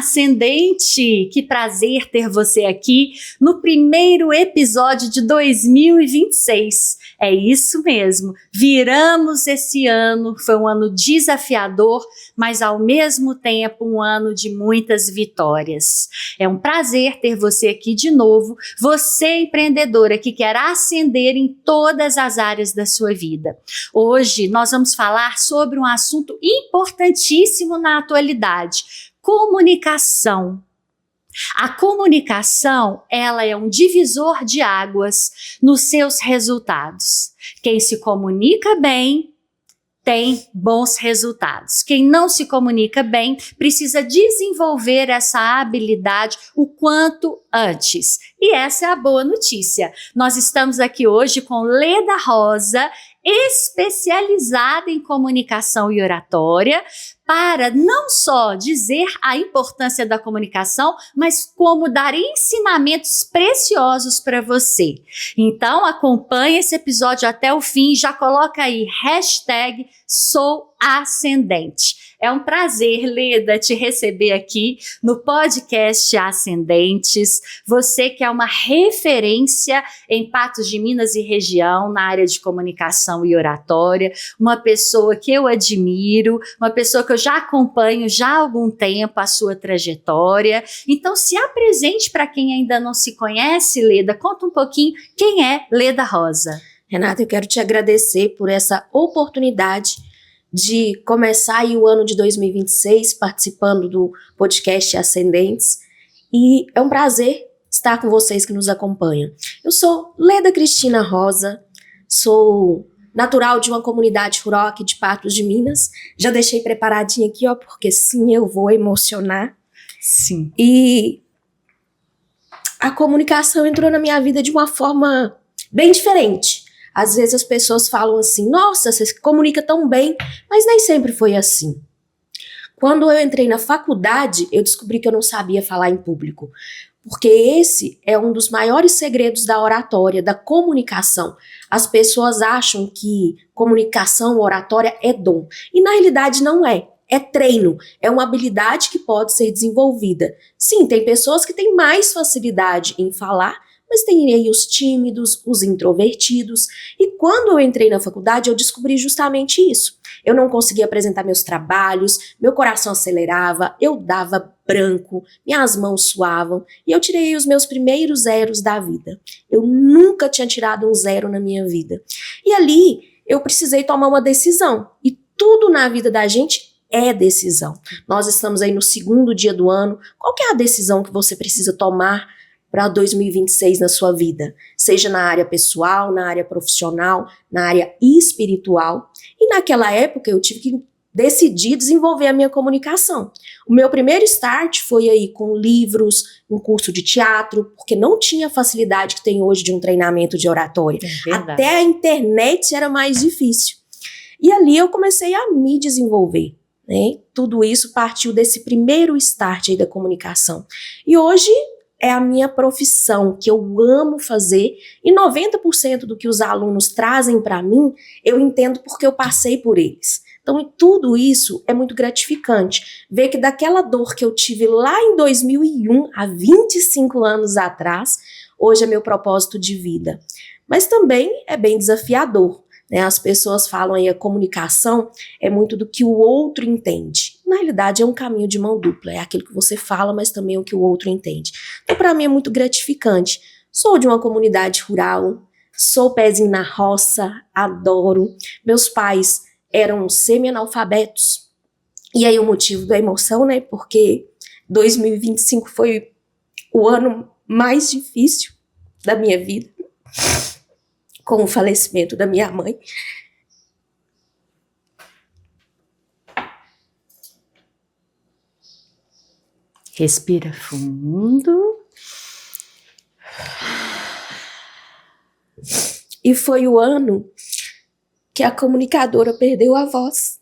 Ascendente! Que prazer ter você aqui no primeiro episódio de 2026. É isso mesmo, viramos esse ano, foi um ano desafiador, mas ao mesmo tempo um ano de muitas vitórias. É um prazer ter você aqui de novo, você empreendedora que quer ascender em todas as áreas da sua vida. Hoje nós vamos falar sobre um assunto importantíssimo na atualidade: comunicação. A comunicação, ela é um divisor de águas nos seus resultados. Quem se comunica bem tem bons resultados. Quem não se comunica bem precisa desenvolver essa habilidade o quanto antes. E essa é a boa notícia. Nós estamos aqui hoje com Leda Rosa, especializada em comunicação e oratória, para não só dizer a importância da comunicação, mas como dar ensinamentos preciosos para você. Então acompanhe esse episódio até o fim, já coloca aí #SouAscendente. É um prazer, Leda, te receber aqui no podcast Ascendentes. Você que é uma referência em Patos de Minas e região na área de comunicação e oratória, uma pessoa que eu admiro, uma pessoa que eu já acompanho já há algum tempo a sua trajetória. Então se apresente para quem ainda não se conhece, Leda. Conta um pouquinho quem é Leda Rosa. Renata, eu quero te agradecer por essa oportunidade de começar aí o ano de 2026 participando do podcast Ascendentes, e é um prazer estar com vocês que nos acompanham. Eu sou Leda Cristina Rosa, sou natural de uma comunidade rural aqui de Patos de Minas. Já deixei preparadinho aqui, ó, porque sim, eu vou emocionar. Sim. E a comunicação entrou na minha vida de uma forma bem diferente. Às vezes as pessoas falam assim: nossa, você se comunica tão bem, mas nem sempre foi assim. Quando eu entrei na faculdade, eu descobri que eu não sabia falar em público, porque esse é um dos maiores segredos da oratória, da comunicação. As pessoas acham que comunicação, oratória é dom, e na realidade não é. É treino, é uma habilidade que pode ser desenvolvida. Sim, tem pessoas que têm mais facilidade em falar, mas tem aí os tímidos, os introvertidos. E quando eu entrei na faculdade, eu descobri justamente isso. Eu não conseguia apresentar meus trabalhos, meu coração acelerava, eu dava branco, minhas mãos suavam, e eu tirei os meus primeiros zeros da vida. Eu nunca tinha tirado um zero na minha vida. E ali eu precisei tomar uma decisão. E tudo na vida da gente é decisão. Nós estamos aí no segundo dia do ano. Qual que é a decisão que você precisa tomar para 2026 na sua vida? Seja na área pessoal, na área profissional, na área espiritual. E naquela época eu tive que decidir desenvolver a minha comunicação. O meu primeiro start foi aí com livros, um curso de teatro, porque não tinha a facilidade que tem hoje de um treinamento de oratória. Até a internet era mais difícil. E ali eu comecei a me desenvolver, né? Tudo isso partiu desse primeiro start aí da comunicação. E hoje é a minha profissão, que eu amo fazer, e 90% do que os alunos trazem para mim, eu entendo porque eu passei por eles. Então, tudo isso é muito gratificante. Ver que daquela dor que eu tive lá em 2001, há 25 anos atrás, hoje é meu propósito de vida. Mas também é bem desafiador, né? As pessoas falam aí, a comunicação é muito do que o outro entende. Na realidade, é um caminho de mão dupla. É aquilo que você fala, mas também é o que o outro entende. Então, para mim, é muito gratificante. Sou de uma comunidade rural, sou pezinho na roça, adoro. Meus pais eram semi-analfabetos. E aí, o motivo da emoção, né? Porque 2025 foi o ano mais difícil da minha vida, com o falecimento da minha mãe. Respira fundo. E foi o ano que a comunicadora perdeu a voz.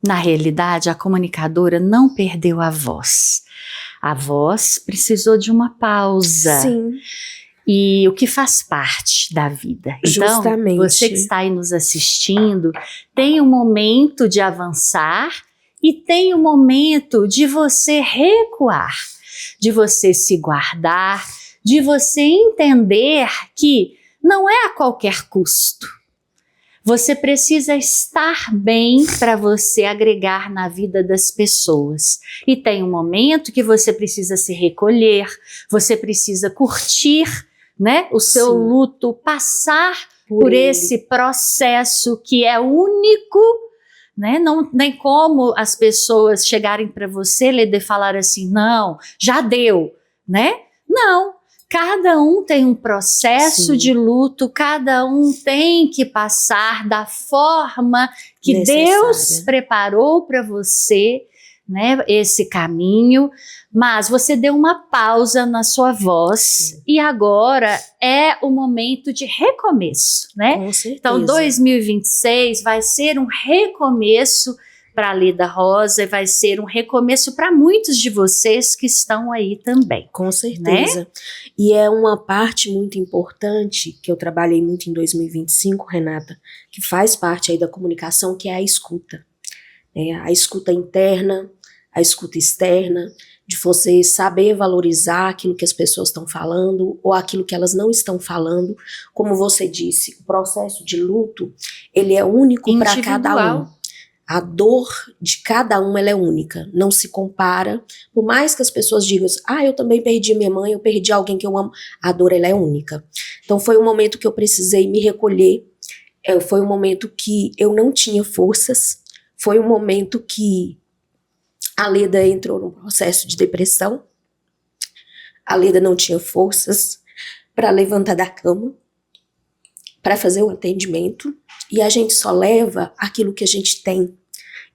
Na realidade, a comunicadora não perdeu a voz. A voz precisou de uma pausa. Sim. E o que faz parte da vida. Então, justamente, você que está aí nos assistindo, tem um momento de avançar E tem o momento de você recuar, de você se guardar, de você entender que não é a qualquer custo. Você precisa estar bem para você agregar na vida das pessoas. E tem um momento que você precisa se recolher, você precisa curtir, né, o seu Sim. luto, passar por esse processo que é único, né? Não tem como as pessoas chegarem para você, Lede, e falar assim, não, já deu, né? Não. Cada um tem um processo Sim. de luto, cada um tem que passar da forma que Necessária. Deus preparou para você, né, esse caminho, mas você deu uma pausa na sua voz. Sim. E agora é o momento de recomeço, né? Com certeza. Então 2026 vai ser um recomeço para a Leda Rosa, vai ser um recomeço para muitos de vocês que estão aí também. Com certeza. Né? E é uma parte muito importante que eu trabalhei muito em 2025, Renata, que faz parte aí da comunicação, que é a escuta. A escuta interna, a escuta externa, de você saber valorizar aquilo que as pessoas estão falando ou aquilo que elas não estão falando. Como você disse, o processo de luto, ele é único para cada um. A dor de cada um, ela é única, não se compara. Por mais que as pessoas digam, eu também perdi minha mãe, eu perdi alguém que eu amo, a dor, ela é única. Então foi um momento que eu precisei me recolher, foi um momento que eu não tinha forças, foi um momento que a Leda entrou num processo de depressão, a Leda não tinha forças para levantar da cama, para fazer o atendimento, e a gente só leva aquilo que a gente tem.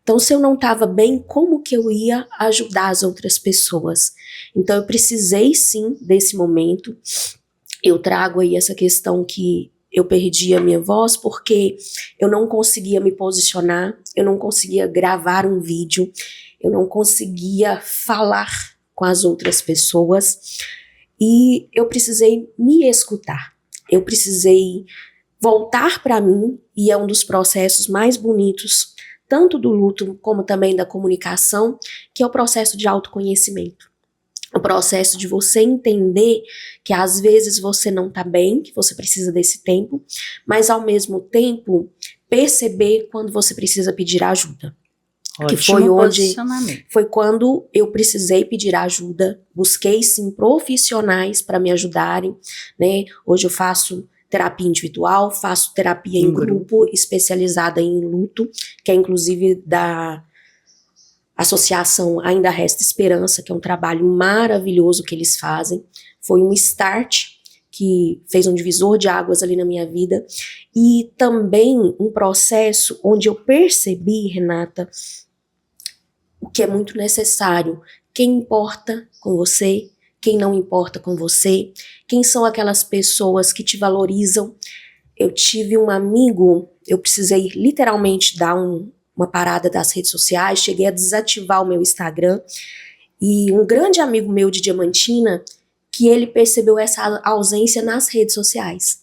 Então, se eu não estava bem, como que eu ia ajudar as outras pessoas? Então, eu precisei sim desse momento. Eu trago aí essa questão que eu perdi a minha voz porque eu não conseguia me posicionar, eu não conseguia gravar um vídeo, eu não conseguia falar com as outras pessoas e eu precisei me escutar. Eu precisei voltar para mim e é um dos processos mais bonitos tanto do luto como também da comunicação, que é o processo de autoconhecimento. O processo de você entender que às vezes você não tá bem, que você precisa desse tempo, mas ao mesmo tempo perceber quando você precisa pedir ajuda. Ótimo, que foi quando eu precisei pedir ajuda, busquei sim profissionais para me ajudarem, né? Hoje eu faço terapia individual, faço terapia em grupo, especializada em luto, que é inclusive da Associação Ainda Resta Esperança, que é um trabalho maravilhoso que eles fazem. Foi um start que fez um divisor de águas ali na minha vida. E também um processo onde eu percebi, Renata, o que é muito necessário. Quem importa com você, quem não importa com você, quem são aquelas pessoas que te valorizam. Eu tive um amigo, eu precisei literalmente dar uma parada das redes sociais, cheguei a desativar o meu Instagram, e um grande amigo meu de Diamantina, que ele percebeu essa ausência nas redes sociais.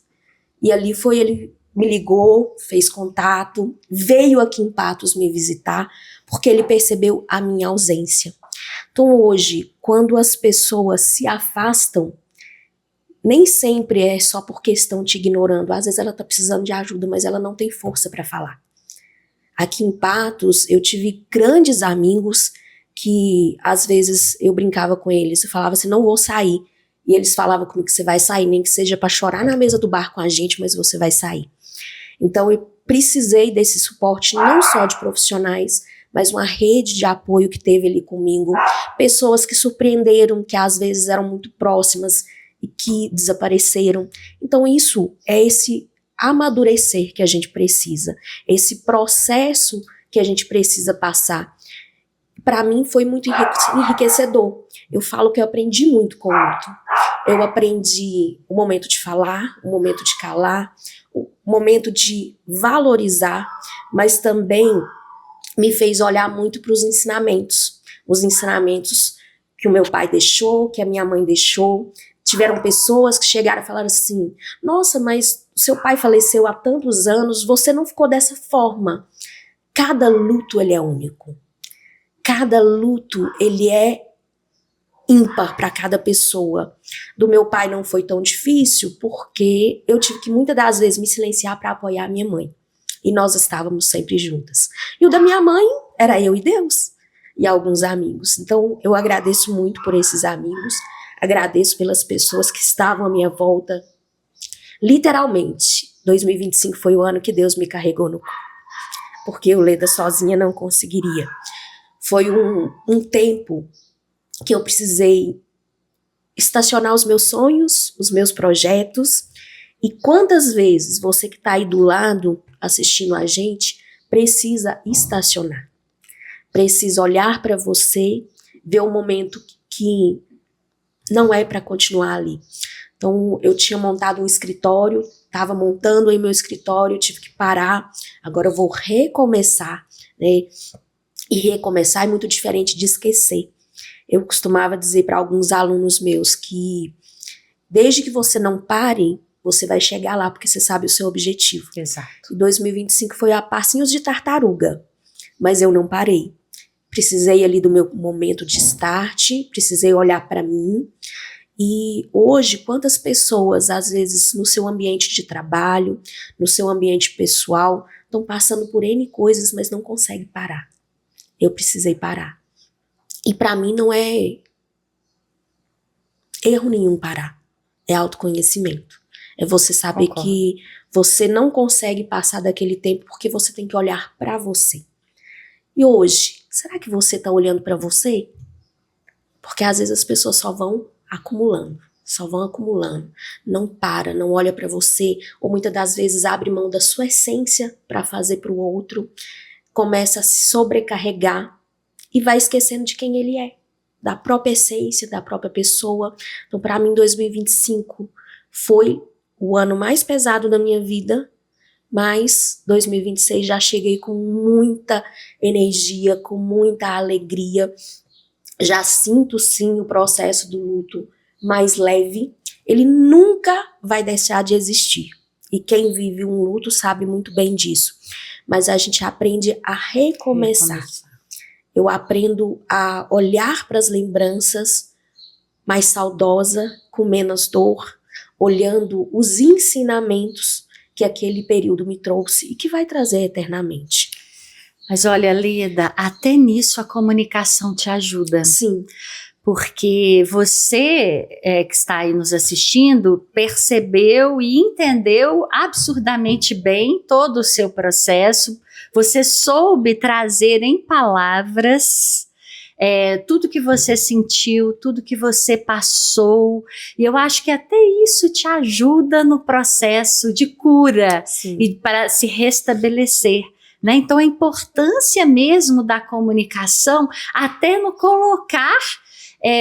E ali foi, ele me ligou, fez contato, veio aqui em Patos me visitar, porque ele percebeu a minha ausência. Então hoje, quando as pessoas se afastam, nem sempre é só porque estão te ignorando. Às vezes ela está precisando de ajuda, mas ela não tem força para falar. Aqui em Patos, eu tive grandes amigos que, às vezes, eu brincava com eles. Eu falava assim, não vou sair. E eles falavam comigo que você vai sair, nem que seja para chorar na mesa do bar com a gente, mas você vai sair. Então, eu precisei desse suporte, não só de profissionais, mas uma rede de apoio que teve ali comigo. Pessoas que surpreenderam, que às vezes eram muito próximas e que desapareceram. Então isso é esse amadurecer que a gente precisa, esse processo que a gente precisa passar. Para mim foi muito enriquecedor. Eu falo que eu aprendi muito com o luto. Eu aprendi o momento de falar, o momento de calar, o momento de valorizar, mas também me fez olhar muito para os ensinamentos que o meu pai deixou, que a minha mãe deixou. Tiveram pessoas que chegaram a falar assim, nossa, mas seu pai faleceu há tantos anos, você não ficou dessa forma. Cada luto, ele é único. cada luto, ele é ímpar para cada pessoa. Do meu pai não foi tão difícil, porque eu tive que muitas das vezes me silenciar para apoiar a minha mãe. E nós estávamos sempre juntas. E o da minha mãe era eu e Deus, e alguns amigos. Então, eu agradeço muito por esses amigos, agradeço pelas pessoas que estavam à minha volta. Literalmente, 2025 foi o ano que Deus me carregou no colo, porque eu, Leda, sozinha não conseguiria. Foi um tempo que eu precisei estacionar os meus sonhos, os meus projetos. E quantas vezes você que está aí do lado assistindo a gente precisa estacionar, precisa olhar para você, ver um momento que não é para continuar ali. Então, eu tinha montado um escritório, estava montando aí meu escritório, tive que parar, agora eu vou recomeçar, né? E recomeçar é muito diferente de esquecer. Eu costumava dizer para alguns alunos meus que desde que você não pare, você vai chegar lá, porque você sabe o seu objetivo. Exato. E 2025 foi a passinhos de tartaruga, mas eu não parei. Precisei ali do meu momento de start, precisei olhar para mim. E hoje, quantas pessoas, às vezes, no seu ambiente de trabalho, no seu ambiente pessoal, estão passando por N coisas, mas não conseguem parar. Eu precisei parar. E para mim não é erro nenhum parar. É autoconhecimento. É você saber que você não consegue passar daquele tempo porque você tem que olhar para você. E hoje, será que você está olhando para você? Porque às vezes as pessoas só vão acumulando, não para, não olha para você, ou muitas das vezes abre mão da sua essência para fazer para o outro, começa a se sobrecarregar e vai esquecendo de quem ele é, da própria essência, da própria pessoa. Então, para mim, 2025 foi o ano mais pesado da minha vida, mas 2026 já cheguei com muita energia, com muita alegria. Já sinto sim o processo do luto mais leve. Ele nunca vai deixar de existir. E quem vive um luto sabe muito bem disso. Mas a gente aprende a recomeçar. Eu aprendo a olhar para as lembranças mais saudosa, com menos dor, olhando os ensinamentos que aquele período me trouxe e que vai trazer eternamente. Mas olha, Leda, até nisso a comunicação te ajuda. Sim. Porque você que está aí nos assistindo percebeu e entendeu absurdamente bem todo o seu processo. Você soube trazer em palavras tudo que você sentiu, tudo que você passou. E eu acho que até isso te ajuda no processo de cura. Sim. E para se restabelecer. Né? Então, a importância mesmo da comunicação, até no colocar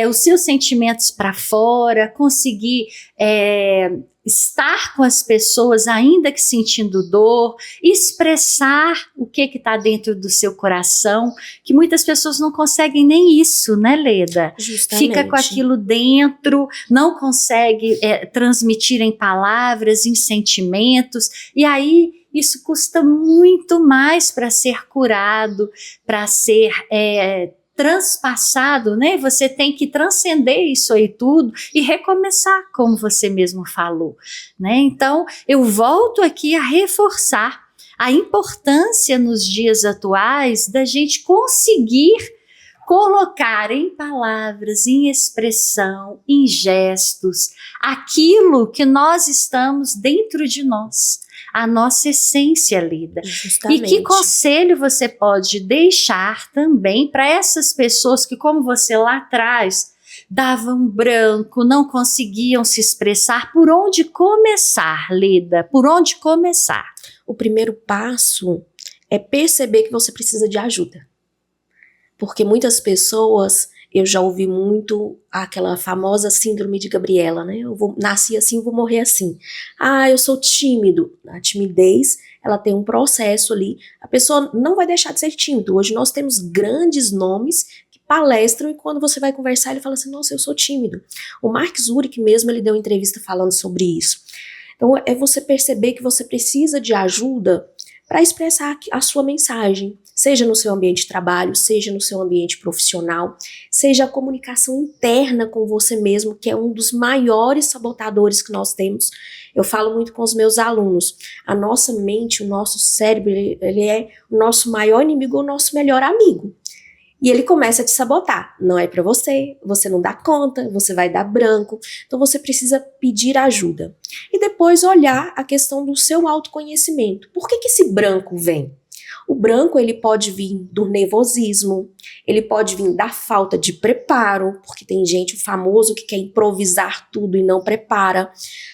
os seus sentimentos para fora, conseguir estar com as pessoas, ainda que sentindo dor, expressar o que está dentro do seu coração, que muitas pessoas não conseguem nem isso, né, Leda? Justamente. Fica com aquilo dentro, não consegue transmitir em palavras, em sentimentos, e aí isso custa muito mais para ser curado, para ser transpassado, né? Você tem que transcender isso aí tudo e recomeçar, como você mesmo falou, né? Então, eu volto aqui a reforçar a importância nos dias atuais da gente conseguir colocar em palavras, em expressão, em gestos, aquilo que nós estamos dentro de nós, a nossa essência, Leda. Justamente. E que conselho você pode deixar também para essas pessoas que, como você lá atrás, davam branco, não conseguiam se expressar? Por onde começar, Leda? Por onde começar? O primeiro passo é perceber que você precisa de ajuda. Porque muitas pessoas, eu já ouvi muito aquela famosa síndrome de Gabriela, né? Nasci assim, vou morrer assim. Ah, eu sou tímido. A timidez, ela tem um processo ali. A pessoa não vai deixar de ser tímido. Hoje nós temos grandes nomes que palestram e quando você vai conversar, ele fala assim, nossa, eu sou tímido. O Mark Zurich mesmo, ele deu uma entrevista falando sobre isso. Então, é você perceber que você precisa de ajuda para expressar a sua mensagem, seja no seu ambiente de trabalho, seja no seu ambiente profissional, seja a comunicação interna com você mesmo, que é um dos maiores sabotadores que nós temos. Eu falo muito com os meus alunos, a nossa mente, o nosso cérebro, ele é o nosso maior inimigo, o nosso melhor amigo. E ele começa a te sabotar. Não é pra você, você não dá conta, você vai dar branco. Então você precisa pedir ajuda. E depois olhar a questão do seu autoconhecimento. Por que esse branco vem? O branco, ele pode vir do nervosismo, ele pode vir da falta de preparo, porque tem gente, o famoso, que quer improvisar tudo e não prepara.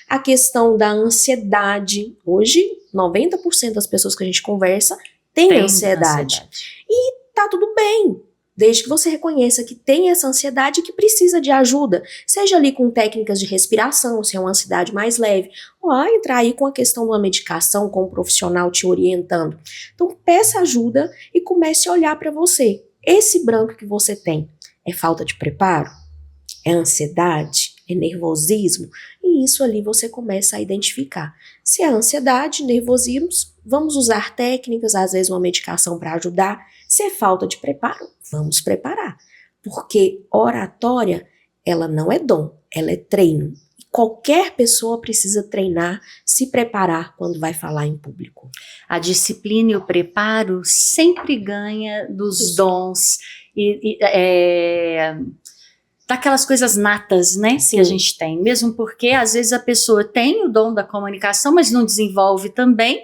A questão da ansiedade. Hoje, 90% das pessoas que a gente conversa tem ansiedade. E tá tudo bem. Desde que você reconheça que tem essa ansiedade e que precisa de ajuda, seja ali com técnicas de respiração, se é uma ansiedade mais leve, ou entrar aí com a questão de uma medicação, com um profissional te orientando. Então, peça ajuda e comece a olhar para você. Esse branco que você tem é falta de preparo? É ansiedade? É nervosismo? E isso ali você começa a identificar. Se é ansiedade, nervosismo, vamos usar técnicas, às vezes uma medicação para ajudar. Se é falta de preparo, vamos preparar. Porque oratória, ela não é dom, ela é treino. E qualquer pessoa precisa treinar, se preparar quando vai falar em público. A disciplina e o preparo sempre ganha dos dons daquelas coisas natas, né, que a gente tem. Mesmo porque, às vezes, a pessoa tem o dom da comunicação, mas não desenvolve também,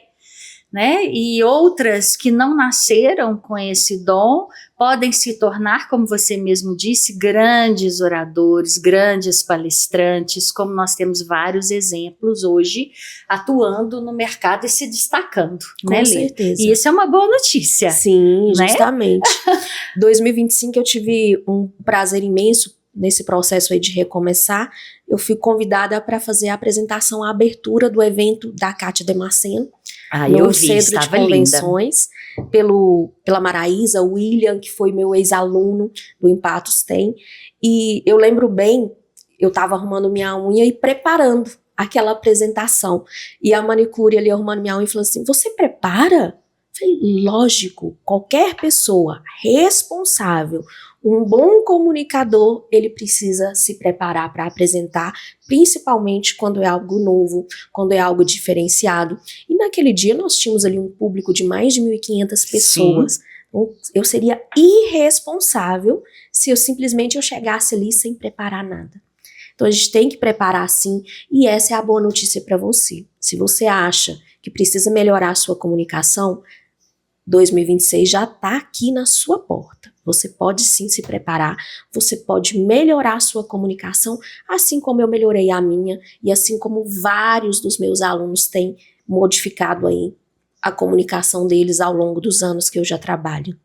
né? E outras que não nasceram com esse dom podem se tornar, como você mesmo disse, grandes oradores, grandes palestrantes, como nós temos vários exemplos hoje atuando no mercado e se destacando, né, Lê? Com certeza. E isso é uma boa notícia. Sim, né? Justamente. 2025 eu tive um prazer imenso nesse processo aí de recomeçar. Eu fui convidada para fazer a apresentação, a abertura do evento da Kátia Damasceno, no Centro de Convenções, pela Maraísa, o William, que foi meu ex-aluno do Empatos Tem. E eu lembro bem, eu estava arrumando minha unha e preparando aquela apresentação. E a manicure ali arrumando minha unha e falou assim, você prepara? Eu falei, lógico, qualquer pessoa responsável, um bom comunicador, ele precisa se preparar para apresentar, principalmente quando é algo novo, quando é algo diferenciado. E naquele dia nós tínhamos ali um público de mais de 1.500 pessoas. Então, eu seria irresponsável se eu simplesmente chegasse ali sem preparar nada. Então a gente tem que preparar sim, e essa é a boa notícia para você. Se você acha que precisa melhorar a sua comunicação, 2026 já está aqui na sua porta. Você pode sim se preparar, você pode melhorar a sua comunicação, assim como eu melhorei a minha e assim como vários dos meus alunos têm modificado aí a comunicação deles ao longo dos anos que eu já trabalho.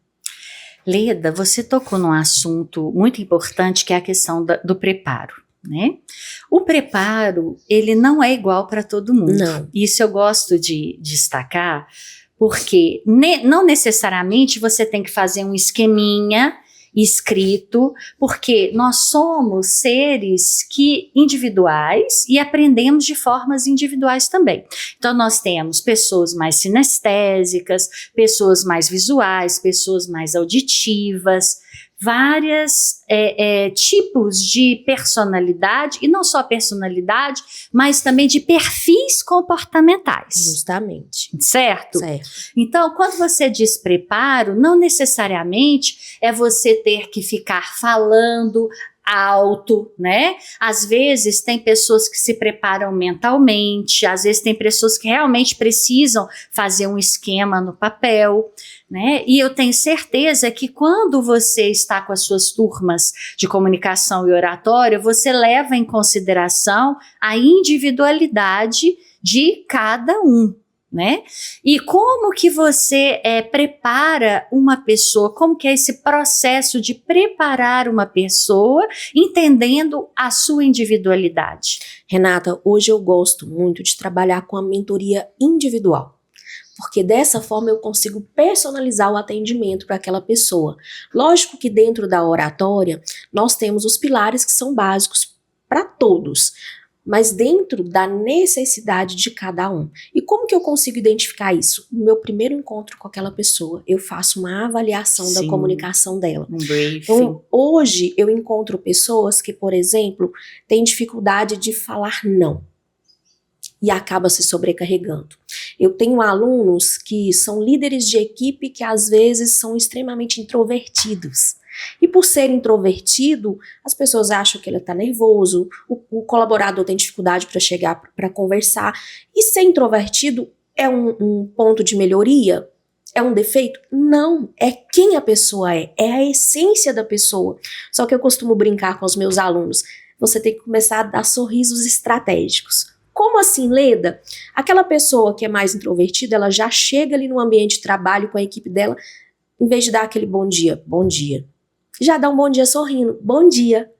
Leda, você tocou num assunto muito importante que é a questão do preparo, né? O preparo, ele não é igual para todo mundo. Não. Isso eu gosto de destacar, porque não necessariamente você tem que fazer um esqueminha escrito, porque nós somos seres individuais e aprendemos de formas individuais também. Então nós temos pessoas mais sinestésicas, pessoas mais visuais, pessoas mais auditivas, vários tipos de personalidade, e não só personalidade, mas também de perfis comportamentais. Justamente. Certo? Certo. Então, quando você diz preparo, não necessariamente é você ter que ficar falando alto, né? Às vezes tem pessoas que se preparam mentalmente, às vezes tem pessoas que realmente precisam fazer um esquema no papel, né? E eu tenho certeza que quando você está com as suas turmas de comunicação e oratória, você leva em consideração a individualidade de cada um, né? E como que você prepara uma pessoa, como que é esse processo de preparar uma pessoa, entendendo a sua individualidade? Renata, hoje eu gosto muito de trabalhar com a mentoria individual, porque dessa forma eu consigo personalizar o atendimento para aquela pessoa. Lógico que dentro da oratória nós temos os pilares que são básicos para todos, mas dentro da necessidade de cada um. E como que eu consigo identificar isso? No meu primeiro encontro com aquela pessoa, eu faço uma avaliação da comunicação dela. Um briefing. Então, hoje eu encontro pessoas que, por exemplo, têm dificuldade de falar não e acaba se sobrecarregando. Eu tenho alunos que são líderes de equipe que às vezes são extremamente introvertidos. E por ser introvertido, as pessoas acham que ele está nervoso, o colaborador tem dificuldade para chegar para conversar. E ser introvertido é um ponto de melhoria? É um defeito? Não, é quem a pessoa é a essência da pessoa. Só que eu costumo brincar com os meus alunos, você tem que começar a dar sorrisos estratégicos. Como assim, Leda? Aquela pessoa que é mais introvertida, ela já chega ali no ambiente de trabalho com a equipe dela, em vez de dar aquele bom dia, já dá um bom dia sorrindo, bom dia.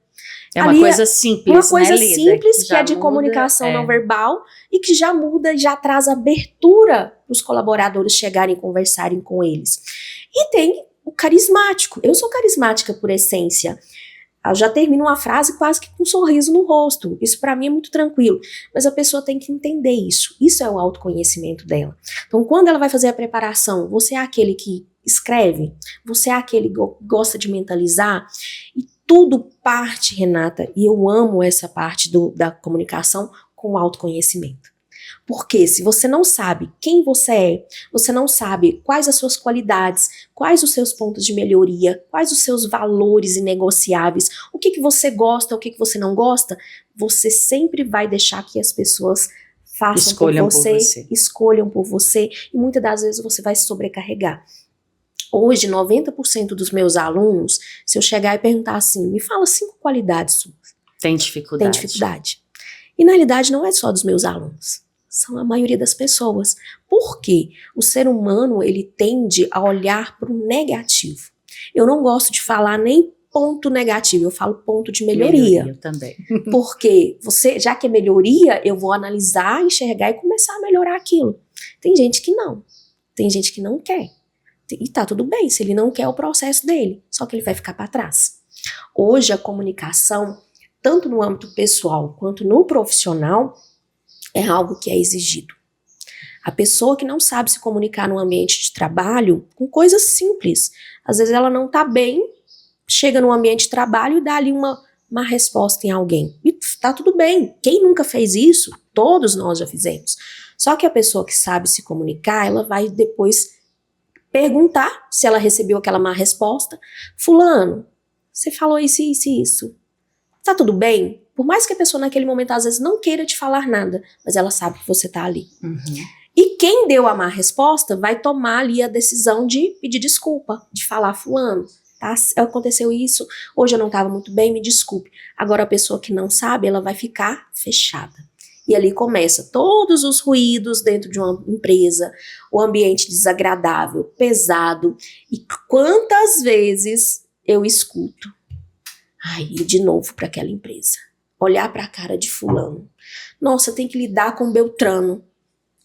É uma coisa simples, uma coisa né, Leda? simples que é de comunicação não verbal e que já muda, já traz abertura para os colaboradores chegarem e conversarem com eles. E tem o carismático. Eu sou carismática por essência. Eu já termino uma frase quase que com um sorriso no rosto. Isso para mim é muito tranquilo. Mas a pessoa tem que entender isso. Isso é o autoconhecimento dela. Então, quando ela vai fazer a preparação, você é aquele que escreve? Você é aquele que gosta de mentalizar? E tudo parte, Renata, e eu amo essa parte da comunicação com o autoconhecimento. Porque se você não sabe quem você não sabe quais as suas qualidades, quais os seus pontos de melhoria, quais os seus valores inegociáveis, o que você gosta, o que você não gosta, você sempre vai deixar que as pessoas façam por você, escolham por você, e muitas das vezes você vai se sobrecarregar. Hoje, 90% dos meus alunos, se eu chegar e perguntar assim, me fala 5 qualidades suas. Tem dificuldade. Tem dificuldade. E na realidade não é só dos meus alunos, são a maioria das pessoas. Por quê? O ser humano, ele tende a olhar para o negativo. Eu não gosto de falar nem ponto negativo, eu falo ponto de melhoria. Melhoria também. Porque já que é melhoria, eu vou analisar, enxergar e começar a melhorar aquilo. Tem gente que não. Tem gente que não quer. E tá tudo bem, se ele não quer o processo dele, só que ele vai ficar para trás. Hoje a comunicação, tanto no âmbito pessoal quanto no profissional, é algo que é exigido. A pessoa que não sabe se comunicar no ambiente de trabalho, com coisas simples, às vezes ela não tá bem, chega no ambiente de trabalho e dá ali uma resposta em alguém. E tá tudo bem, quem nunca fez isso? Todos nós já fizemos. Só que a pessoa que sabe se comunicar, ela vai depois perguntar se ela recebeu aquela má resposta. Fulano, você falou isso, isso e isso. Tá tudo bem? Por mais que a pessoa naquele momento às vezes não queira te falar nada, mas ela sabe que você tá ali. E quem deu a má resposta vai tomar ali a decisão de pedir desculpa, de falar, fulano, tá, aconteceu isso, hoje eu não tava muito bem, me desculpe. Agora a pessoa que não sabe, ela vai ficar fechada. E ali começa todos os ruídos dentro de uma empresa, o ambiente desagradável, pesado. E quantas vezes eu escuto, ir de novo para aquela empresa, olhar para a cara de fulano. Nossa, tem que lidar com Beltrano,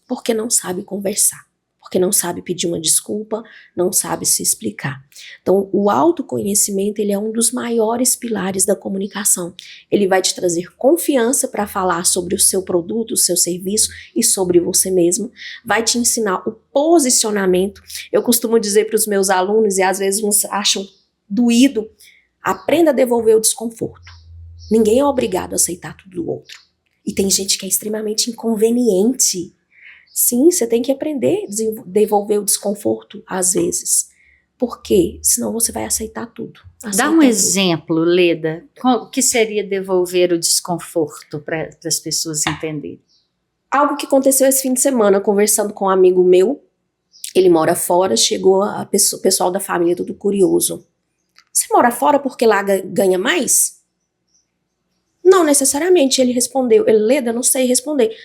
porque não sabe conversar, porque não sabe pedir uma desculpa, não sabe se explicar. Então, o autoconhecimento, ele é um dos maiores pilares da comunicação. Ele vai te trazer confiança para falar sobre o seu produto, o seu serviço e sobre você mesmo. Vai te ensinar o posicionamento. Eu costumo dizer para os meus alunos, e às vezes uns acham doído, aprenda a devolver o desconforto. Ninguém é obrigado a aceitar tudo do outro. E tem gente que é extremamente inconveniente. Sim, você tem que aprender a devolver o desconforto às vezes. Por quê? Senão você vai aceitar tudo. Dá um exemplo, Leda. O que seria devolver o desconforto para as pessoas entenderem? Algo que aconteceu esse fim de semana, conversando com um amigo meu. Ele mora fora, chegou o pessoal da família tudo curioso. Você mora fora porque lá ganha mais? Não necessariamente, ele respondeu. Leda, não sei responder.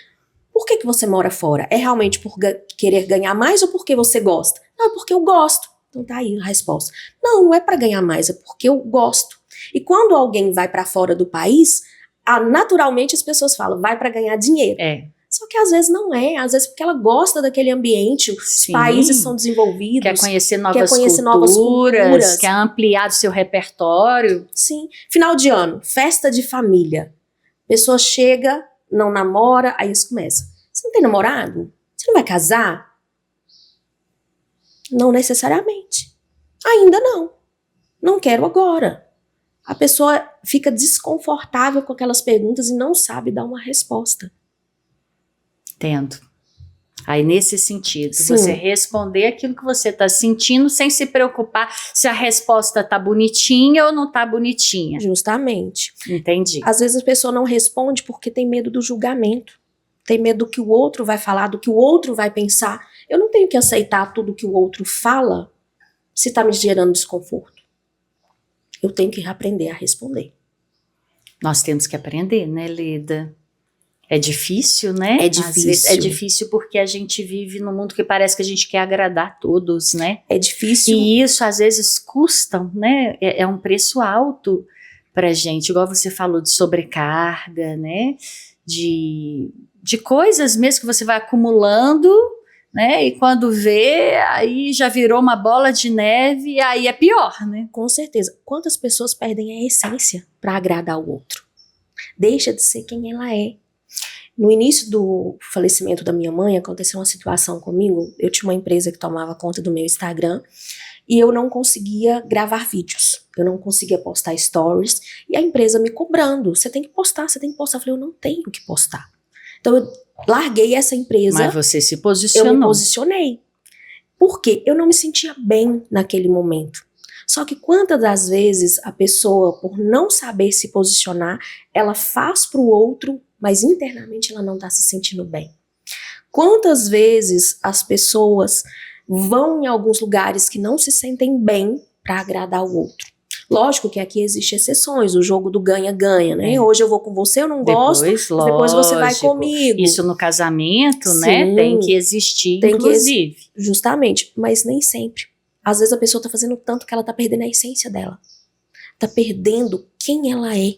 Por que você mora fora? É realmente por querer ganhar mais ou porque você gosta? Não, é porque eu gosto. Então tá aí a resposta. Não, não é para ganhar mais, é porque eu gosto. E quando alguém vai para fora do país, naturalmente as pessoas falam, vai para ganhar dinheiro. Só que às vezes não é, às vezes porque ela gosta daquele ambiente, os países são desenvolvidos. Quer conhecer novas culturas, quer ampliar o seu repertório. Sim, final de ano, festa de família. Pessoa chega não namora, aí isso começa. Você não tem namorado? Você não vai casar? Não necessariamente. Ainda não. Não quero agora. A pessoa fica desconfortável com aquelas perguntas e não sabe dar uma resposta. Entendo. Aí, nesse sentido, Sim. você responder aquilo que você está sentindo sem se preocupar se a resposta tá bonitinha ou não tá bonitinha. Justamente. Entendi. Às vezes a pessoa não responde porque tem medo do julgamento. Tem medo do que o outro vai falar, do que o outro vai pensar. Eu não tenho que aceitar tudo que o outro fala se está me gerando desconforto. Eu tenho que aprender a responder. Nós temos que aprender, né, Leda? É difícil, né? É Às difícil. vezes é difícil porque a gente vive num mundo que parece que a gente quer agradar a todos, né? É difícil. E isso às vezes custa, né? É um preço alto pra gente, igual você falou de sobrecarga, né? De coisas mesmo que você vai acumulando, né? E quando vê, aí já virou uma bola de neve e aí é pior, né? Com certeza. Quantas pessoas perdem a essência para agradar o outro? Deixa de ser quem ela é. No início do falecimento da minha mãe, aconteceu uma situação comigo. Eu tinha uma empresa que tomava conta do meu Instagram e eu não conseguia gravar vídeos. Eu não conseguia postar stories e a empresa me cobrando. Você tem que postar, você tem que postar. Eu falei, eu não tenho que postar. Então eu larguei essa empresa. Mas você se posicionou. Eu me posicionei. Por quê? Eu não me sentia bem naquele momento. Só que quantas das vezes a pessoa, por não saber se posicionar, ela faz para o outro, mas internamente ela não está se sentindo bem. Quantas vezes as pessoas vão em alguns lugares que não se sentem bem para agradar o outro? Lógico que aqui existem exceções, o jogo do ganha-ganha, né? Hoje eu vou com você, eu não gosto, depois você vai comigo. Isso no casamento, Sim, né? Tem que existir, inclusive. Justamente, mas nem sempre. Às vezes a pessoa tá fazendo tanto que ela tá perdendo a essência dela. Tá perdendo quem ela é.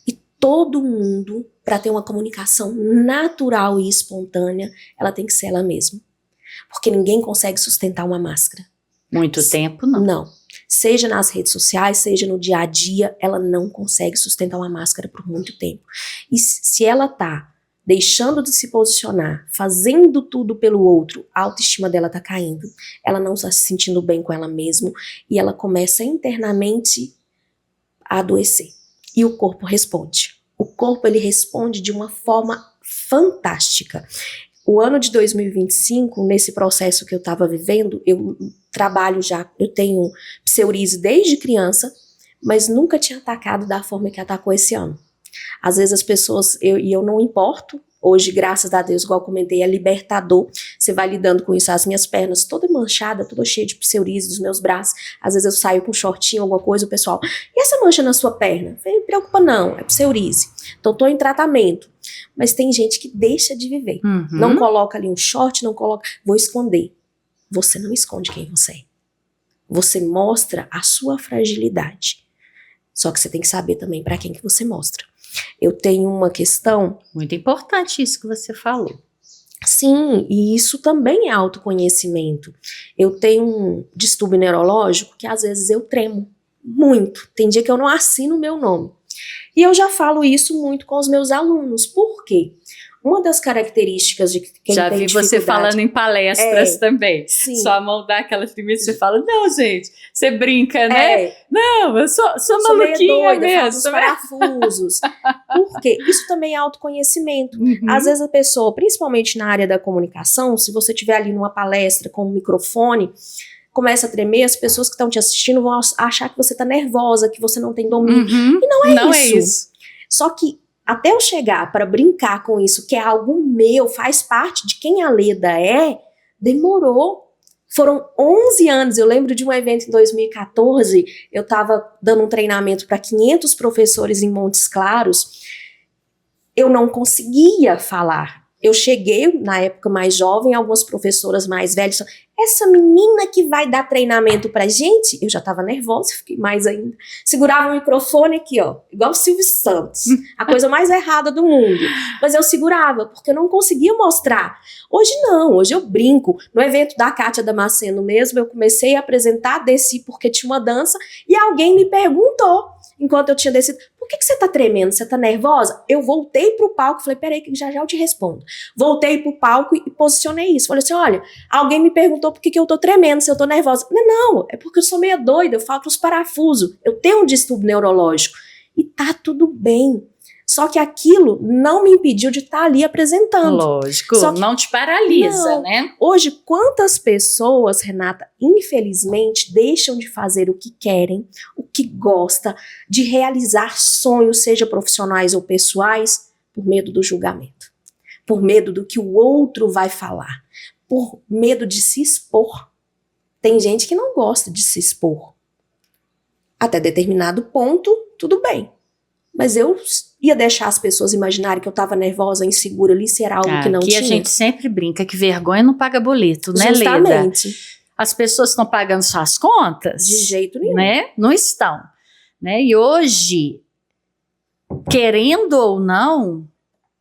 E todo mundo, para ter uma comunicação natural e espontânea, ela tem que ser ela mesma. Porque ninguém consegue sustentar uma máscara. Muito tempo, não. Não. Seja nas redes sociais, seja no dia a dia, ela não consegue sustentar uma máscara por muito tempo. E se ela tá deixando de se posicionar, fazendo tudo pelo outro, a autoestima dela tá caindo, ela não está se sentindo bem com ela mesma e ela começa internamente a adoecer. E o corpo responde. O corpo, ele responde de uma forma fantástica. O ano de 2025, nesse processo que eu estava vivendo, eu trabalho já, eu tenho psoríase desde criança, mas nunca tinha atacado da forma que atacou esse ano. Às vezes as pessoas, eu não importo, hoje, graças a Deus, igual eu comentei, é libertador, você vai lidando com isso, as minhas pernas toda manchada, toda cheia de psoríase dos meus braços, às vezes eu saio com um shortinho, alguma coisa, o pessoal, e essa mancha na sua perna? Não me preocupa não, é psoríase, então tô em tratamento, mas tem gente que deixa de viver, não coloca ali um short, não coloca, vou esconder, você não esconde quem você é, você mostra a sua fragilidade, só que você tem que saber também para quem que você mostra. Eu tenho uma questão... Muito importante isso que você falou. Sim, e isso também é autoconhecimento. Eu tenho um distúrbio neurológico que às vezes eu tremo muito. Tem dia que eu não assino o meu nome. E eu já falo isso muito com os meus alunos. Por quê? Uma das características de quem já tem vi você falando em palestras também. Sim. Sua mão dá aquela tremida e você fala, não, gente, você brinca, né? Não, eu sou maluquinha doida, mesmo. Faço os parafusos. Por quê? Isso também é autoconhecimento. Às vezes a pessoa, principalmente na área da comunicação, se você estiver ali numa palestra com um microfone, começa a tremer, as pessoas que estão te assistindo vão achar que você está nervosa, que você não tem domínio. E não é isso. Só que até eu chegar para brincar com isso, que é algo meu, faz parte de quem a Leda é, demorou. Foram 11 anos, eu lembro de um evento em 2014, eu estava dando um treinamento para 500 professores em Montes Claros, eu não conseguia falar. Eu cheguei, na época mais jovem, algumas professoras mais velhas, essa menina que vai dar treinamento pra gente, eu já tava nervosa, fiquei mais ainda, segurava o microfone aqui, ó, igual o Silvio Santos, a coisa mais errada do mundo, mas eu segurava, porque eu não conseguia mostrar. Hoje não, hoje eu brinco. No evento da Kátia Damasceno mesmo, eu comecei a apresentar, desci porque tinha uma dança, e alguém me perguntou, enquanto eu tinha descido, por por que você tá tremendo? Você tá nervosa? Eu voltei pro palco, falei, peraí que já eu te respondo. Voltei pro palco e posicionei isso. Falei assim, olha, alguém me perguntou por que eu tô tremendo, se eu tô nervosa. Não, é porque eu sou meio doida, eu falto os parafusos. Eu tenho um distúrbio neurológico. E tá tudo bem. Só que aquilo não me impediu de estar ali apresentando. Lógico, Só que não te paralisa, né? Hoje, quantas pessoas, Renata, infelizmente, deixam de fazer o que querem, o que gosta, de realizar sonhos, seja profissionais ou pessoais, por medo do julgamento, por medo do que o outro vai falar, por medo de se expor. Tem gente que não gosta de se expor. Até determinado ponto, tudo bem. Mas eu ia deixar as pessoas imaginarem que eu estava nervosa, insegura ali, se era algo que não tinha. Aqui a gente sempre brinca que vergonha não paga boleto, né, Leda? Justamente. As pessoas estão pagando suas contas? De jeito nenhum. Né? Não estão. Né? E hoje, querendo ou não,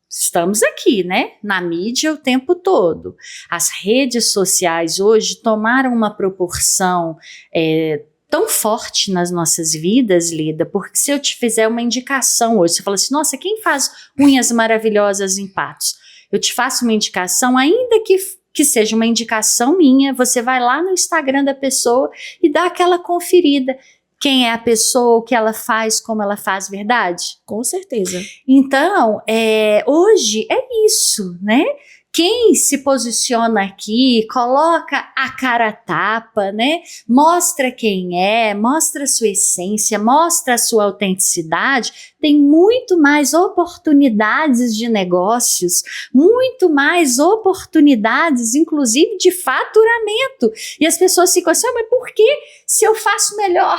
estamos aqui, né? Na mídia o tempo todo. As redes sociais hoje tomaram uma proporção tão forte nas nossas vidas, Leda, porque se eu te fizer uma indicação hoje, você fala assim, nossa, quem faz unhas maravilhosas em Patos? Eu te faço uma indicação, ainda que seja uma indicação minha, você vai lá no Instagram da pessoa e dá aquela conferida. Quem é a pessoa, o que ela faz, como ela faz, verdade? Com certeza. Então, hoje é isso, né? Quem se posiciona aqui, coloca a cara a tapa, né? Mostra quem é, mostra a sua essência, mostra a sua autenticidade, tem muito mais oportunidades de negócios, muito mais oportunidades, inclusive de faturamento. E as pessoas ficam assim, mas por que se eu faço melhor?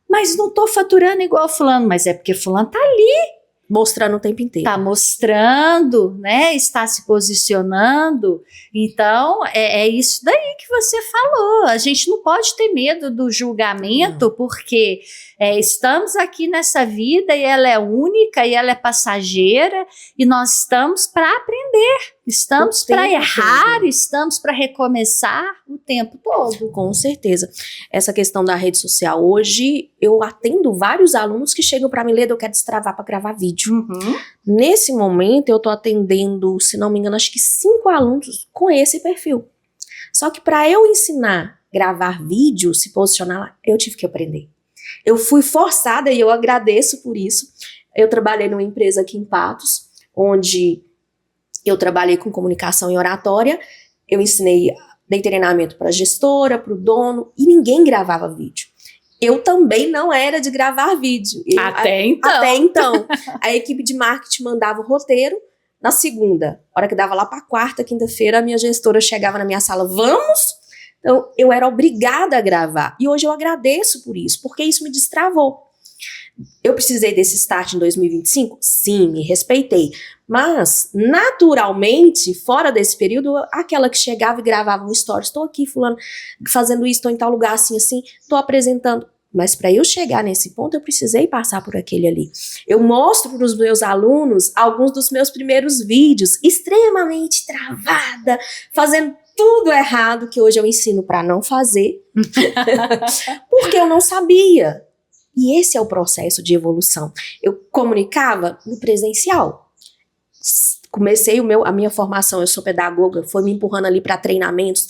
Mas não tô faturando igual fulano, mas é porque fulano tá ali. Mostrando o tempo inteiro. Está mostrando, né? Está se posicionando. Então, é isso daí que você falou. A gente não pode ter medo do julgamento, porque estamos aqui nessa vida e ela é única e ela é passageira e nós estamos para aprender, estamos para errar, estamos para recomeçar o tempo todo. Com certeza. Essa questão da rede social, hoje eu atendo vários alunos que chegam para mim, Leda, eu quero destravar para gravar vídeo. Uhum. Nesse momento eu tô atendendo, se não me engano, acho que 5 alunos com esse perfil. Só que para eu ensinar gravar vídeo, se posicionar lá, eu tive que aprender. Eu fui forçada e eu agradeço por isso. Eu trabalhei numa empresa aqui em Patos, onde eu trabalhei com comunicação e oratória. Eu dei treinamento para a gestora, para o dono, e ninguém gravava vídeo. Eu também não era de gravar vídeo. Até então. A equipe de marketing mandava o roteiro. Na segunda, hora que dava lá para quarta, quinta-feira, a minha gestora chegava na minha sala, vamos? Então, eu era obrigada a gravar. E hoje eu agradeço por isso, porque isso me destravou. Eu precisei desse start em 2025? Sim, me respeitei. Mas, naturalmente, fora desse período, aquela que chegava e gravava um story, estou aqui, fulano, fazendo isso, estou em tal lugar, assim, estou apresentando. Mas para eu chegar nesse ponto, eu precisei passar por aquele ali. Eu mostro para os meus alunos alguns dos meus primeiros vídeos, extremamente travada, fazendo tudo errado, que hoje eu ensino para não fazer, porque eu não sabia. E esse é o processo de evolução. Eu comunicava no presencial. Comecei a minha formação, eu sou pedagoga, foi me empurrando ali para treinamentos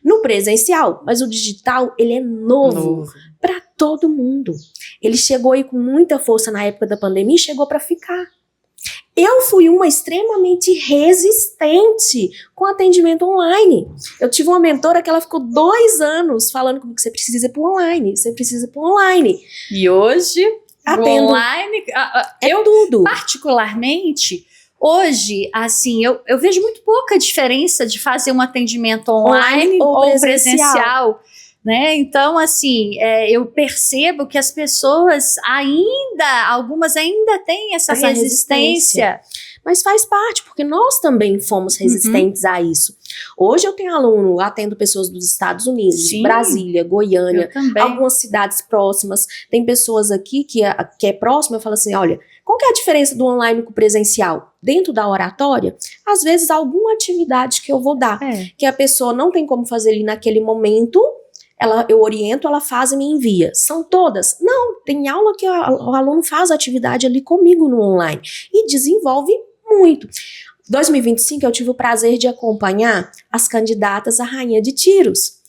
no presencial, mas o digital, ele é novo para todo mundo. Ele chegou aí com muita força na época da pandemia e chegou para ficar. Eu fui uma extremamente resistente com atendimento online. Eu tive uma mentora que ela ficou 2 anos falando comigo que você precisa ir para online, você precisa ir para online. E hoje, atendo. Online, eu tudo. Particularmente, hoje, assim, eu vejo muito pouca diferença de fazer um atendimento online ou presencial. Né? Então, assim, eu percebo que as pessoas algumas ainda têm essa resistência. Mas faz parte, porque nós também fomos resistentes a isso. Hoje eu tenho aluno, atendo pessoas dos Estados Unidos, Sim, Brasília, Goiânia, algumas cidades próximas. Tem pessoas aqui que é próxima, eu falo assim, olha, qual que é a diferença do online com o presencial? Dentro da oratória, às vezes alguma atividade que eu vou dar, que a pessoa não tem como fazer ali naquele momento, eu oriento, ela faz e me envia. São todas? Não, tem aula que o aluno faz a atividade ali comigo no online e desenvolve muito. 2025 eu tive o prazer de acompanhar as candidatas à Rainha de Tiros.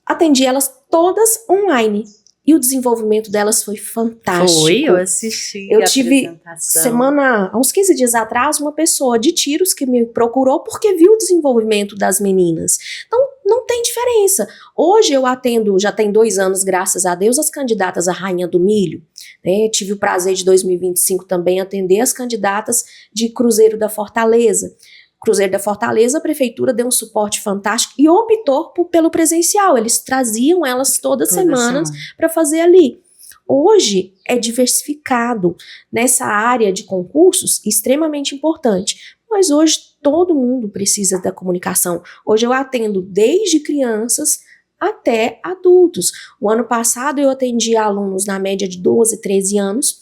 Atendi elas todas online. E o desenvolvimento delas foi fantástico. Foi, eu assisti Eu a tive apresentação. há uns 15 dias atrás, uma pessoa de Tiros que me procurou porque viu o desenvolvimento das meninas. Então, não tem diferença. Hoje eu atendo, já tem 2 anos, graças a Deus, as candidatas à Rainha do Milho. Né? Tive o prazer de 2025 também atender as candidatas de Cruzeiro da Fortaleza. Cruzeiro da Fortaleza, a prefeitura deu um suporte fantástico e optou pelo presencial. Eles traziam elas todas semanas para fazer ali. Hoje é diversificado nessa área de concursos, extremamente importante. Mas hoje todo mundo precisa da comunicação. Hoje eu atendo desde crianças até adultos. O ano passado eu atendi alunos na média de 12, 13 anos.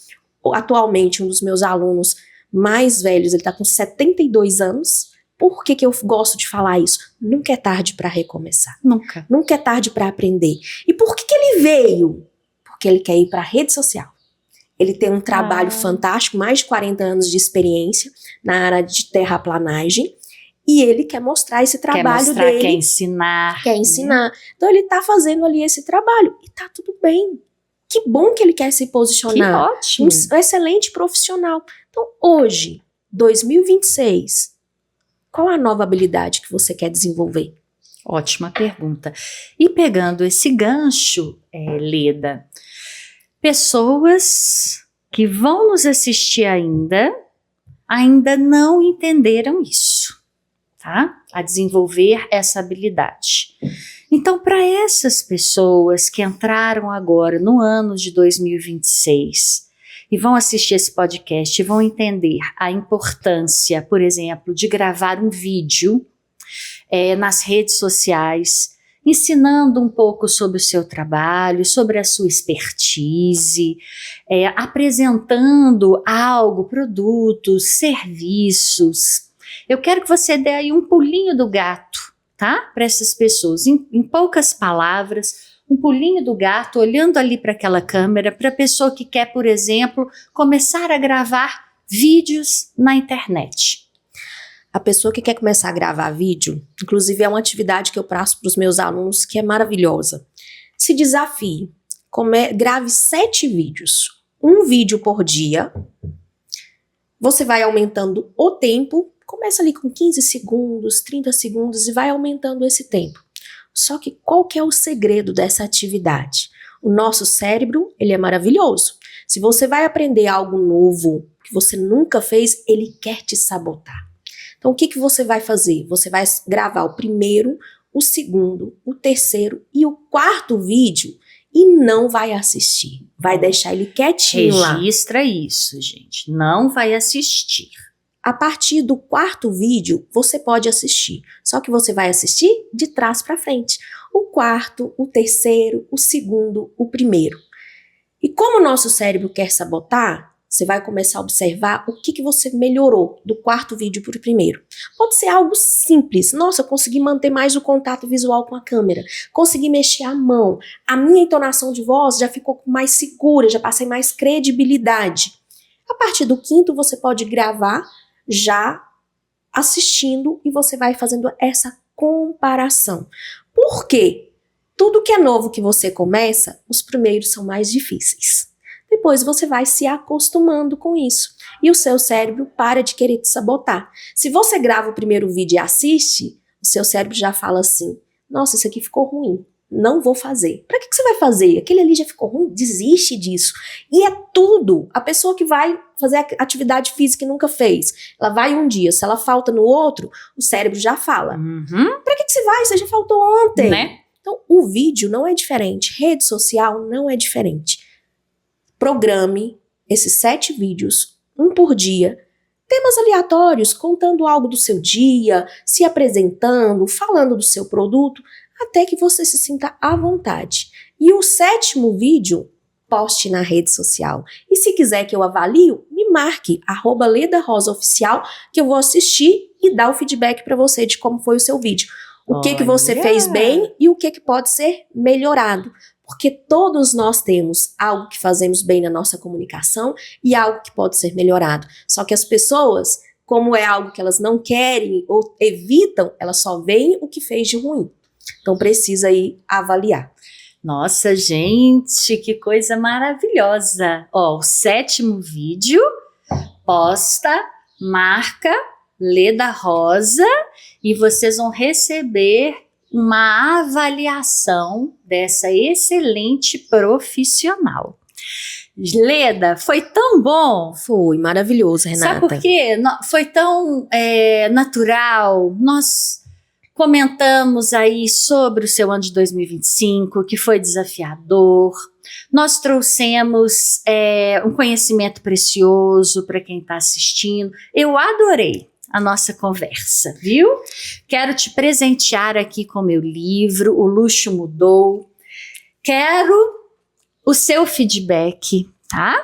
Atualmente um dos meus alunos mais velhos, ele está com 72 anos. Por que eu gosto de falar isso? Nunca é tarde para recomeçar. Nunca. Nunca é tarde para aprender. E por que ele veio? Porque ele quer ir para a rede social. Ele tem um trabalho fantástico, mais de 40 anos de experiência na área de terraplanagem. E ele quer mostrar esse trabalho dele. Quer ensinar. Quer ensinar. Então ele está fazendo ali esse trabalho. E tá tudo bem. Que bom que ele quer se posicionar. Que ótimo. Um excelente profissional. Então hoje, 2026... qual a nova habilidade que você quer desenvolver? Ótima pergunta. E pegando esse gancho, Leda, pessoas que vão nos assistir ainda não entenderam isso, tá? A desenvolver essa habilidade. Então, para essas pessoas que entraram agora no ano de 2026 e vão assistir esse podcast e vão entender a importância, por exemplo, de gravar um vídeo nas redes sociais, ensinando um pouco sobre o seu trabalho, sobre a sua expertise, apresentando algo, produtos, serviços. Eu quero que você dê aí um pulinho do gato, tá? Para essas pessoas, em poucas palavras, um pulinho do gato, olhando ali para aquela câmera, para a pessoa que quer, por exemplo, começar a gravar vídeos na internet. A pessoa que quer começar a gravar vídeo, inclusive é uma atividade que eu passo para os meus alunos que é maravilhosa. Se desafie, grave 7 vídeos, um vídeo por dia. Você vai aumentando o tempo, começa ali com 15 segundos, 30 segundos e vai aumentando esse tempo. Só que qual que é o segredo dessa atividade? O nosso cérebro, ele é maravilhoso. Se você vai aprender algo novo que você nunca fez, ele quer te sabotar. Então, o que você vai fazer? Você vai gravar o primeiro, o segundo, o terceiro e o 4º vídeo e não vai assistir. Vai deixar ele quietinho lá. Registra isso, gente. Não vai assistir. A partir do 4º vídeo, você pode assistir. Só que você vai assistir de trás para frente. O 4º, o terceiro, o segundo, o primeiro. E como o nosso cérebro quer sabotar, você vai começar a observar o que você melhorou do 4º vídeo para o primeiro. Pode ser algo simples. Nossa, eu consegui manter mais o contato visual com a câmera. Consegui mexer a mão. A minha entonação de voz já ficou mais segura, já passei mais credibilidade. A partir do 5º, você pode gravar já assistindo e você vai fazendo essa comparação. Por quê? Tudo que é novo que você começa, os primeiros são mais difíceis. Depois você vai se acostumando com isso. E o seu cérebro para de querer te sabotar. Se você grava o primeiro vídeo e assiste, o seu cérebro já fala assim, nossa, isso aqui ficou ruim, não vou fazer. Para que você vai fazer? Aquele ali já ficou ruim, desiste disso. E é tudo. A pessoa que vai fazer atividade física e nunca fez, ela vai um dia, se ela falta no outro, o cérebro já fala. Para que você vai? Você já faltou ontem. Né? Então, o vídeo não é diferente, rede social não é diferente. Programe esses 7 vídeos, um por dia, temas aleatórios, contando algo do seu dia, se apresentando, falando do seu produto, até que você se sinta à vontade. E o 7º vídeo, poste na rede social. E se quiser que eu avalie, me marque, @LedaRosaOficial, que eu vou assistir e dar o feedback para você de como foi o seu vídeo. O que você fez bem e o que pode ser melhorado. Porque todos nós temos algo que fazemos bem na nossa comunicação e algo que pode ser melhorado. Só que as pessoas, como é algo que elas não querem ou evitam, elas só veem o que fez de ruim. Então precisa aí avaliar. Nossa, gente, que coisa maravilhosa. Ó, o 7º vídeo, posta, marca Leda Rosa e vocês vão receber uma avaliação dessa excelente profissional. Leda, foi tão bom. Foi maravilhoso, Renata. Sabe por quê? Foi tão natural. Nós comentamos aí sobre o seu ano de 2025, que foi desafiador. Nós trouxemos um conhecimento precioso para quem está assistindo. Eu adorei a nossa conversa, viu? Quero te presentear aqui com meu livro, O Luxo Mudou. Quero o seu feedback, tá?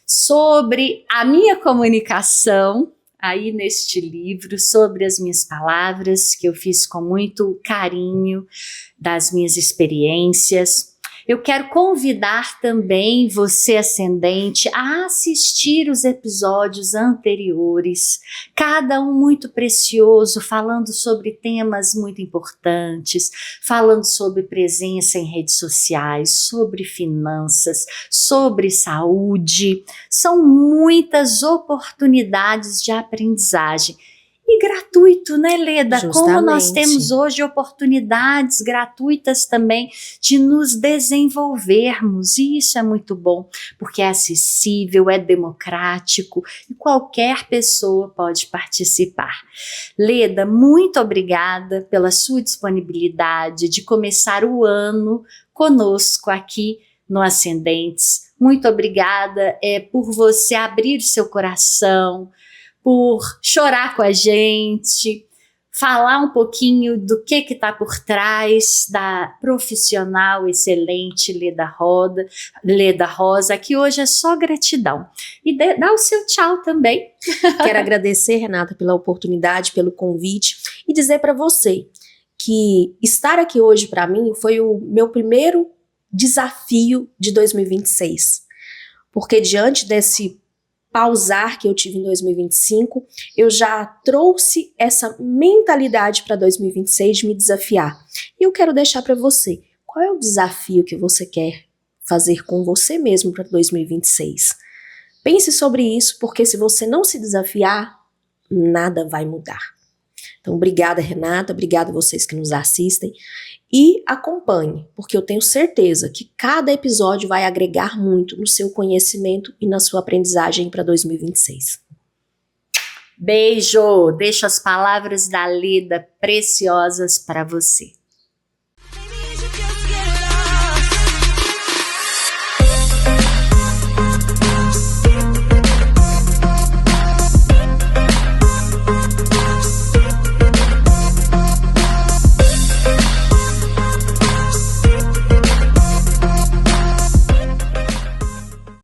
Sobre a minha comunicação aí neste livro, sobre as minhas palavras que eu fiz com muito carinho, das minhas experiências. Eu quero convidar também você, ascendente, a assistir os episódios anteriores, cada um muito precioso, falando sobre temas muito importantes, falando sobre presença em redes sociais, sobre finanças, sobre saúde. São muitas oportunidades de aprendizagem. E gratuito, né, Leda? Justamente. Como nós temos hoje oportunidades gratuitas também de nos desenvolvermos. E isso é muito bom, porque é acessível, é democrático e qualquer pessoa pode participar. Leda, muito obrigada pela sua disponibilidade de começar o ano conosco aqui no Ascendentes. Muito obrigada por você abrir seu coração, por chorar com a gente, falar um pouquinho do que está por trás da profissional excelente Leda Rosa, que hoje é só gratidão. E dá o seu tchau também. Quero agradecer, Renata, pela oportunidade, pelo convite e dizer para você que estar aqui hoje para mim foi o meu primeiro desafio de 2026. Porque diante desse pausar que eu tive em 2025, eu já trouxe essa mentalidade para 2026 de me desafiar. E eu quero deixar para você, qual é o desafio que você quer fazer com você mesmo para 2026? Pense sobre isso, porque se você não se desafiar, nada vai mudar. Então, obrigada, Renata, obrigada a vocês que nos assistem e acompanhe, porque eu tenho certeza que cada episódio vai agregar muito no seu conhecimento e na sua aprendizagem para 2026. Beijo! Deixo as palavras da Leda preciosas para você.